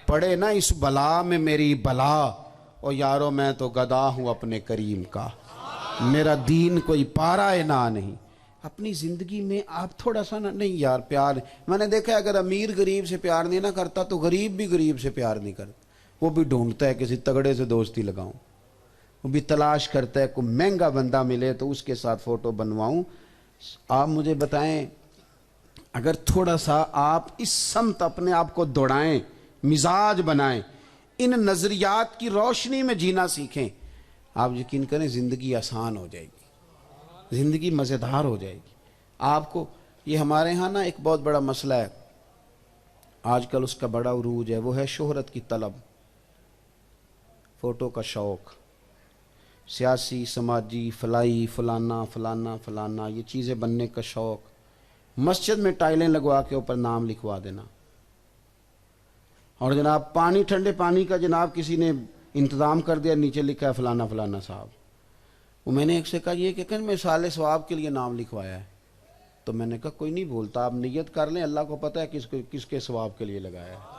[SPEAKER 1] پڑے نا اس بلا میں میری بلا, اور یارو میں تو گدا ہوں اپنے کریم کا, میرا دین کوئی پارا نا نہیں. اپنی زندگی میں آپ تھوڑا سا نا, نہیں یار پیار, میں نے دیکھا اگر امیر غریب سے پیار نہیں نہ کرتا تو غریب بھی غریب سے پیار نہیں کرتا. وہ بھی ڈھونڈتا ہے کسی تگڑے سے دوستی لگاؤں, وہ بھی تلاش کرتا ہے کوئی مہنگا بندہ ملے تو اس کے ساتھ فوٹو بنواؤں. آپ مجھے بتائیں اگر تھوڑا سا آپ اس سمت اپنے آپ کو دوڑائیں, مزاج بنائیں, ان نظریات کی روشنی میں جینا سیکھیں, آپ یقین کریں زندگی آسان ہو جائے گی, زندگی مزیدار ہو جائے گی. آپ کو یہ ہمارے ہاں نا ایک بہت بڑا مسئلہ ہے آج کل, اس کا بڑا عروج ہے, وہ ہے شہرت کی طلب, فوٹو کا شوق, سیاسی سماجی فلائی فلانا فلانا فلانا یہ چیزیں بننے کا شوق, مسجد میں ٹائلیں لگوا کے اوپر نام لکھوا دینا, اور جناب پانی, ٹھنڈے پانی کا جناب کسی نے انتظام کر دیا, نیچے لکھا ہے فلانا فلانا صاحب. وہ میں نے ایک سے کہا یہ کہ مثال ثواب کے لیے نام لکھوایا ہے, تو میں نے کہا کوئی نہیں بولتا, آپ نیت کر لیں, اللہ کو پتہ ہے کس کے ثواب کے لیے لگایا ہے.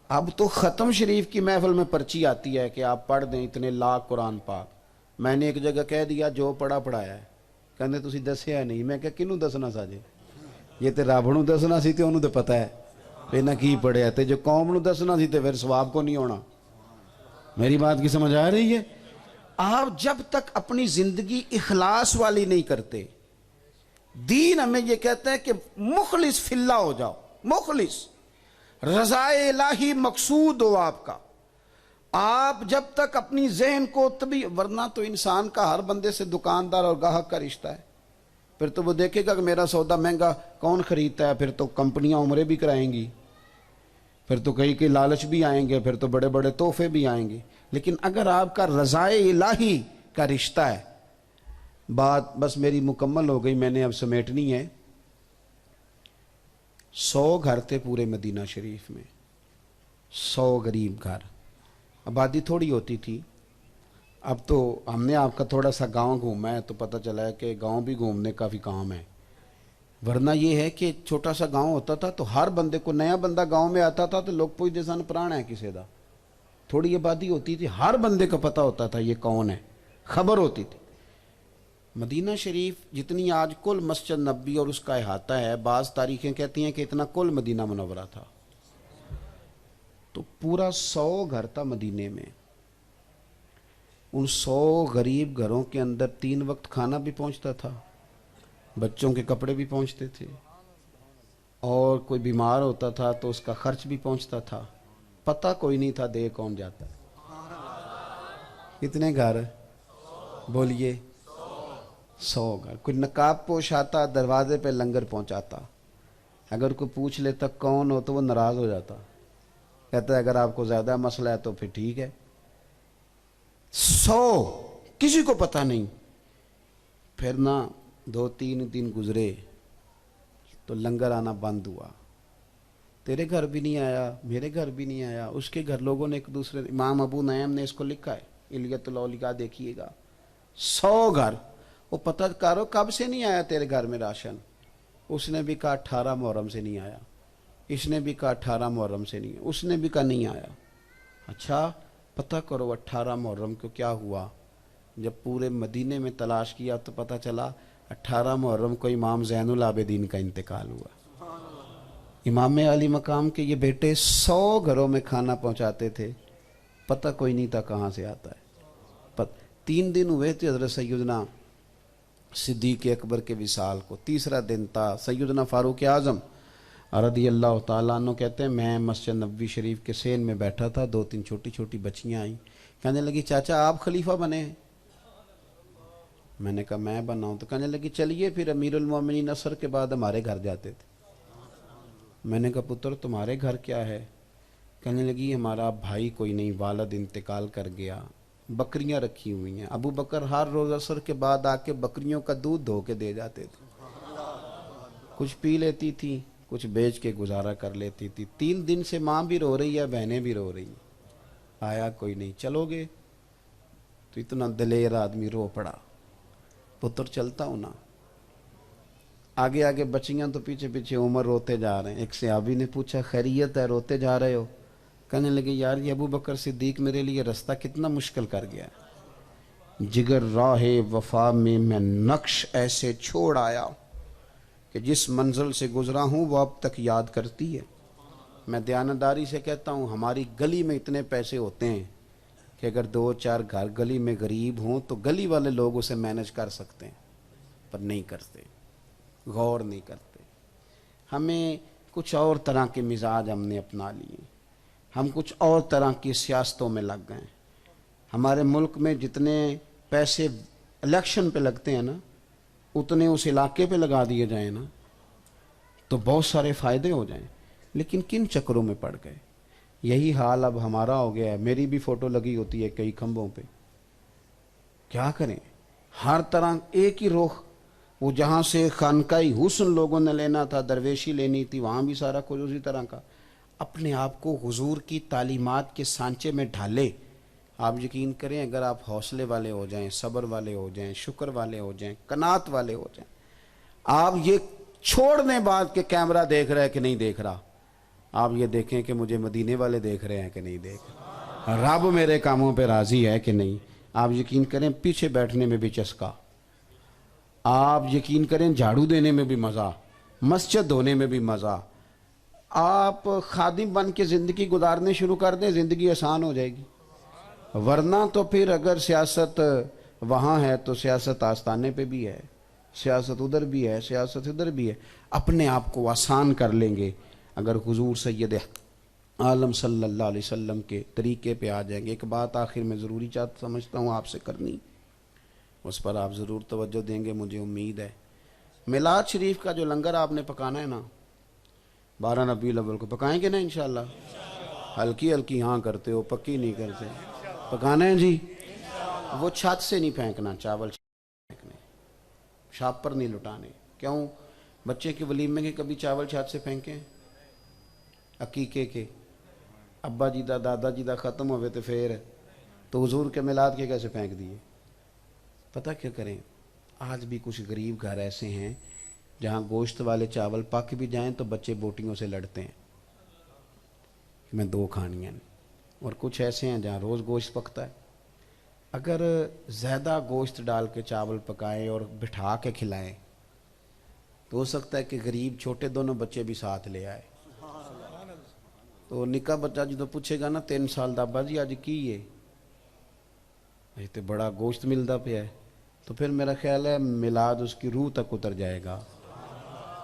[SPEAKER 1] اب تو ختم شریف کی محفل میں پرچی آتی ہے کہ آپ پڑھ دیں اتنے لاکھ قرآن پاک. میں نے ایک جگہ کہہ دیا جو پڑھایا ہے, کہنے تسی دسیا نہیں. میں کہا کنوں دسنا ساجے, یہ تے رب نوں دسنا سی تے انہوں تے پتہ ہے پہ نہ کی پڑھیا, تے جو قوم نوں دسنا سی تے پھر ثواب کو نہیں ہونا. میری بات کی سمجھ آ رہی ہے؟ آپ جب تک اپنی زندگی اخلاص والی نہیں کرتے, دین ہمیں یہ کہتا ہے کہ مخلص فی اللہ ہو جاؤ, مخلص, رضا الہی مقصود ہو آپ کا. آپ جب تک اپنی ذہن کو ورنہ تو انسان کا ہر بندے سے دکاندار اور گاہک کا رشتہ ہے. پھر تو وہ دیکھے گا کہ میرا سودا مہنگا کون خریدتا ہے, پھر تو کمپنیاں عمرے بھی کرائیں گی, پھر تو کئی لالچ بھی آئیں گے, پھر تو بڑے بڑے تحفے بھی آئیں گے. لیکن اگر آپ کا رضا الہی کا رشتہ ہے, بات بس میری مکمل ہو گئی, میں نے اب سمیٹنی ہے. 100 گھر تھے پورے مدینہ شریف میں, 100 غریب گھر, آبادی تھوڑی ہوتی تھی. اب تو ہم نے آپ کا تھوڑا سا گاؤں گھوما ہے تو پتہ چلا ہے کہ گاؤں بھی گھومنے کا بھی کام ہے، ورنہ یہ ہے کہ چھوٹا سا گاؤں ہوتا تھا تو ہر بندے کو، نیا بندہ گاؤں میں آتا تھا تو لوگ پوچھتے سن پران ہے کسی دا، تھوڑی آبادی ہوتی تھی، ہر بندے کو پتہ ہوتا تھا یہ کون ہے، خبر ہوتی تھی۔ مدینہ شریف جتنی آج کل مسجد نبوی اور اس کا احاطہ ہے، بعض تاریخیں کہتی ہیں کہ اتنا کل مدینہ منورہ تھا، تو پورا 100 گھر تھا مدینے میں۔ ان 100 غریب گھروں کے اندر 3 وقت کھانا بھی پہنچتا تھا، بچوں کے کپڑے بھی پہنچتے تھے، اور کوئی بیمار ہوتا تھا تو اس کا خرچ بھی پہنچتا تھا، پتہ کوئی نہیں تھا دے کون جاتا ہے۔ کتنے گھر بولیے؟ 100 گھر۔ کوئی نقاب پوش آتا دروازے پہ لنگر پہنچاتا، اگر کوئی پوچھ لیتا کون ہو تو وہ ناراض ہو جاتا، کہتا ہے اگر آپ کو زیادہ مسئلہ ہے تو پھر ٹھیک ہے۔ 100 کسی کو پتہ نہیں۔ پھر نہ 2-3 دن گزرے تو لنگر آنا بند ہوا، تیرے گھر بھی نہیں آیا، میرے گھر بھی نہیں آیا، اس کے گھر لوگوں نے ایک دوسرے، امام ابو نعیم نے اس کو لکھا ہے الیۃ الاولیاء، دیکھیے گا 100 گھر۔ وہ پتہ کرو کب سے نہیں آیا تیرے گھر میں راشن؟ اس نے بھی کہا 18 محرم سے نہیں آیا، اس نے بھی کہا 18 محرم سے نہیں آیا، اس نے بھی کہا نہیں آیا۔ اچھا پتہ کرو 18 محرم کو کیا ہوا؟ جب پورے مدینے میں تلاش کیا تو پتہ چلا 18 محرم کو امام زین العابدین کا انتقال ہوا۔ امام علی مقام کے یہ بیٹے 100 گھروں میں کھانا پہنچاتے تھے، پتہ کوئی نہیں تھا کہاں سے آتا ہے۔ 3 دن ہوئے تھے حضرت سیدنا صدیق اکبر کے وصال کو، تیسرا دن تھا۔ سیدنا فاروق اعظم رضی اللہ تعالیٰ عنہ کہتے ہیں میں مسجد نبوی شریف کے سین میں بیٹھا تھا، 2-3 چھوٹی چھوٹی بچیاں آئیں، کہنے لگی چاچا آپ خلیفہ بنے ہیں؟ میں نے کہا میں بنا ہوں، تو کہنے لگی چلیے پھر امیر المومنین عصر کے بعد ہمارے گھر جاتے تھے۔ میں نے کہا پتر تمہارے گھر کیا ہے؟ کہنے لگی ہمارا بھائی کوئی نہیں، والد انتقال کر گیا، بکریاں رکھی ہوئی ہیں، ابو بکر ہر روز عصر کے بعد آ کے بکریوں کا دودھ دھو کے دے جاتے تھے، کچھ پی لیتی تھی کچھ بیچ کے گزارا کر لیتی تھی۔ 3 دن سے ماں بھی رو رہی ہے، بہنیں بھی رو رہی ہیں، آیا کوئی نہیں، چلو گے؟ تو اتنا دلیر آدمی رو پڑا، پتر چلتا ہوں نا۔ آگے آگے بچیاں تو پیچھے پیچھے، عمر روتے جا رہے ہیں۔ ایک صحابی نے پوچھا خیریت ہے روتے جا رہے ہو؟ کہنے لگے یار یہ ابو بکر صدیق میرے لیے رستہ کتنا مشکل کر گیا، جگر راہ وفا میں نقش ایسے چھوڑ آیا کہ جس منزل سے گزرا ہوں وہ اب تک یاد کرتی ہے۔ میں دیانتداری سے کہتا ہوں ہماری گلی میں اتنے پیسے ہوتے ہیں کہ اگر 2-4 گھر گلی میں غریب ہوں تو گلی والے لوگ اسے مینج کر سکتے ہیں، پر نہیں کرتے، غور نہیں کرتے۔ ہمیں کچھ اور طرح کے مزاج ہم نے اپنا لیے، ہم کچھ اور طرح کی سیاستوں میں لگ گئے۔ ہمارے ملک میں جتنے پیسے الیکشن پہ لگتے ہیں نا، اتنے اس علاقے پہ لگا دیے جائیں نا تو بہت سارے فائدے ہو جائیں، لیکن کن چکروں میں پڑ گئے؟ یہی حال اب ہمارا ہو گیا ہے۔ میری بھی فوٹو لگی ہوتی ہے کئی کھمبوں پہ، کیا کریں؟ ہر طرح ایک ہی رخ، وہ جہاں سے خانقاہی حسن لوگوں نے لینا تھا، درویشی لینی تھی، وہاں بھی سارا کچھ اسی طرح کا۔ اپنے آپ کو حضور کی تعلیمات کے سانچے میں ڈھالے۔ آپ یقین کریں اگر آپ حوصلے والے ہو جائیں، صبر والے ہو جائیں، شکر والے ہو جائیں، قناعت والے ہو جائیں، آپ یہ چھوڑ دیں بات کہ کیمرہ دیکھ رہا ہے کہ نہیں دیکھ رہا، آپ یہ دیکھیں کہ مجھے مدینے والے دیکھ رہے ہیں کہ نہیں دیکھ رہے، رب میرے کاموں پہ راضی ہے کہ نہیں۔ آپ یقین کریں پیچھے بیٹھنے میں بھی چسکا، آپ یقین کریں جھاڑو دینے میں بھی مزہ، مسجد دھونے میں بھی مزہ۔ آپ خادم بن کے زندگی گزارنے شروع کر دیں، زندگی آسان ہو جائے گی۔ ورنہ تو پھر اگر سیاست وہاں ہے تو سیاست آستانے پہ بھی ہے، سیاست ادھر بھی ہے، سیاست ادھر بھی ہے۔ اپنے آپ کو آسان کر لیں گے اگر حضور سید عالم صلی اللہ علیہ وسلم کے طریقے پہ آ جائیں گے۔ ایک بات آخر میں ضروری سمجھتا ہوں آپ سے کرنی، اس پر آپ ضرور توجہ دیں گے مجھے امید ہے۔ میلاد شریف کا جو لنگر آپ نے پکانا ہے نا، 12 ربیع الاول کو پکائیں گے نا انشاءاللہ؟ ہلکی ہلکی ہاں کرتے ہو، پکی نہیں کرتے۔ پکانا ہے جی؟ وہ چھت سے نہیں پھینکنا، چاول پھینکنے، شاپ پر نہیں لٹانے۔ کیوں؟ بچے کے ولیمے کے کبھی چاول چھت سے پھینکیں؟ عقیقے کے ابا جی دا دادا جی دا ختم ہوئے تو پھر تو حضور کے میلاد کے کیسے پھینک دیے؟ پتہ کیا کریں، آج بھی کچھ غریب گھر ایسے ہیں جہاں گوشت والے چاول پک بھی جائیں تو بچے بوٹیوں سے لڑتے ہیں کہ میں 2 کھانی ہیں، اور کچھ ایسے ہیں جہاں روز گوشت پکتا ہے۔ اگر زیادہ گوشت ڈال کے چاول پکائیں اور بٹھا کے کھلائیں تو ہو سکتا ہے کہ غریب چھوٹے دونوں بچے بھی ساتھ لے آئے۔ تو نکا بچہ جدو پوچھے گا نا 3 سال دا، ابا جی اج کی ہے؟ یہ تو بڑا گوشت ملتا پیا ہے، تو پھر میرا خیال ہے میلاد اس کی روح تک اتر جائے گا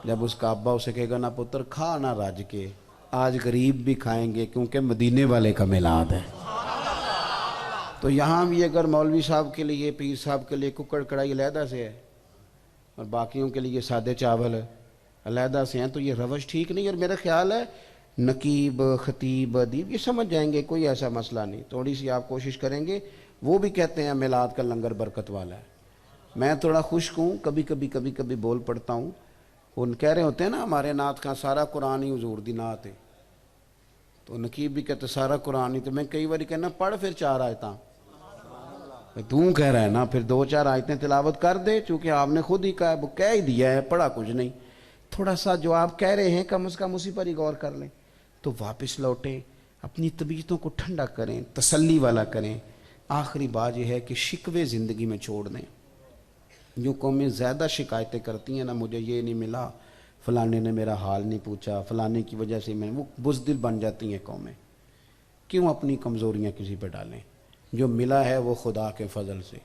[SPEAKER 1] جب اس کا ابا اسے کہے گا نا پتر کھا نہ رج کے، آج غریب بھی کھائیں گے کیونکہ مدینے والے کا میلاد ہے۔ تو یہاں بھی اگر مولوی صاحب کے لیے، پیر صاحب کے لیے ککڑ کڑھائی علیحدہ سے ہے اور باقیوں کے لیے سادے چاول علیحدہ سے ہیں تو یہ روش ٹھیک نہیں۔ اور میرا خیال ہے نقیب، خطیب، ادیب یہ سمجھ جائیں گے، کوئی ایسا مسئلہ نہیں، تھوڑی سی آپ کوشش کریں گے۔ وہ بھی کہتے ہیں میلاد کا لنگر برکت والا ہے۔ میں تھوڑا خشک ہوں، کبھی کبھی بول پڑتا ہوں۔ ان کہہ رہے ہوتے ہیں نا ہمارے نعت خاں سارا قرآن ہی حضور دی نعت ہے، تو نقیب بھی کہتے سارا قرآن ہی، تو میں کئی باری کہنا پڑھ پھر 4 آیتاں، تو کہہ رہا ہے نا پھر 2-4 آیتیں تلاوت کر دے، چونکہ آپ نے خود ہی کہا، وہ کہہ ہی دیا ہے، پڑھا کچھ نہیں۔ تھوڑا سا جو آپ کہہ رہے ہیں کم از کم اسی پر ہی غور کر لیں، تو واپس لوٹیں، اپنی طبیعتوں کو ٹھنڈا کریں، تسلی والا کریں۔ آخری بات یہ ہے کہ شکوے زندگی میں چھوڑ دیں۔ جو قومیں زیادہ شکایتیں کرتی ہیں نا، مجھے یہ نہیں ملا، فلانے نے میرا حال نہیں پوچھا، فلانے کی وجہ سے وہ بزدل بن جاتی ہیں قومیں۔ کیوں اپنی کمزوریاں کسی پہ ڈالیں؟ جو ملا ہے وہ خدا کے فضل سے،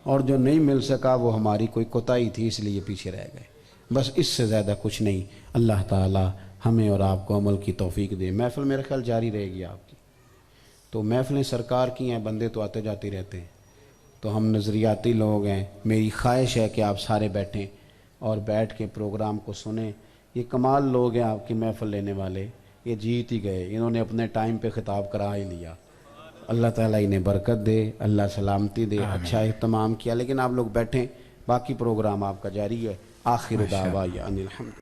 [SPEAKER 1] اور جو نہیں مل سکا وہ ہماری کوئی کوتاہی تھی، اس لیے پیچھے رہ گئے، بس اس سے زیادہ کچھ نہیں۔ اللہ تعالی ہمیں اور آپ کو عمل کی توفیق دے۔ محفل میرا خیال جاری رہے گی آپ کی، تو محفلیں سرکار کی ہیں، بندے تو آتے جاتے رہتے ہیں، تو ہم نظریاتی لوگ ہیں۔ میری خواہش ہے کہ آپ سارے بیٹھیں اور بیٹھ کے پروگرام کو سنیں۔ یہ کمال لوگ ہیں آپ کی محفل لینے والے، یہ جیت ہی گئے، انہوں نے اپنے ٹائم پہ خطاب کرا ہی لیا۔ اللہ تعالیٰ انہیں برکت دے، اللہ سلامتی دے، اچھا اہتمام کیا۔ لیکن آپ لوگ بیٹھیں، باقی پروگرام آپ کا جاری ہے۔ آخر دعوانا ان الحمد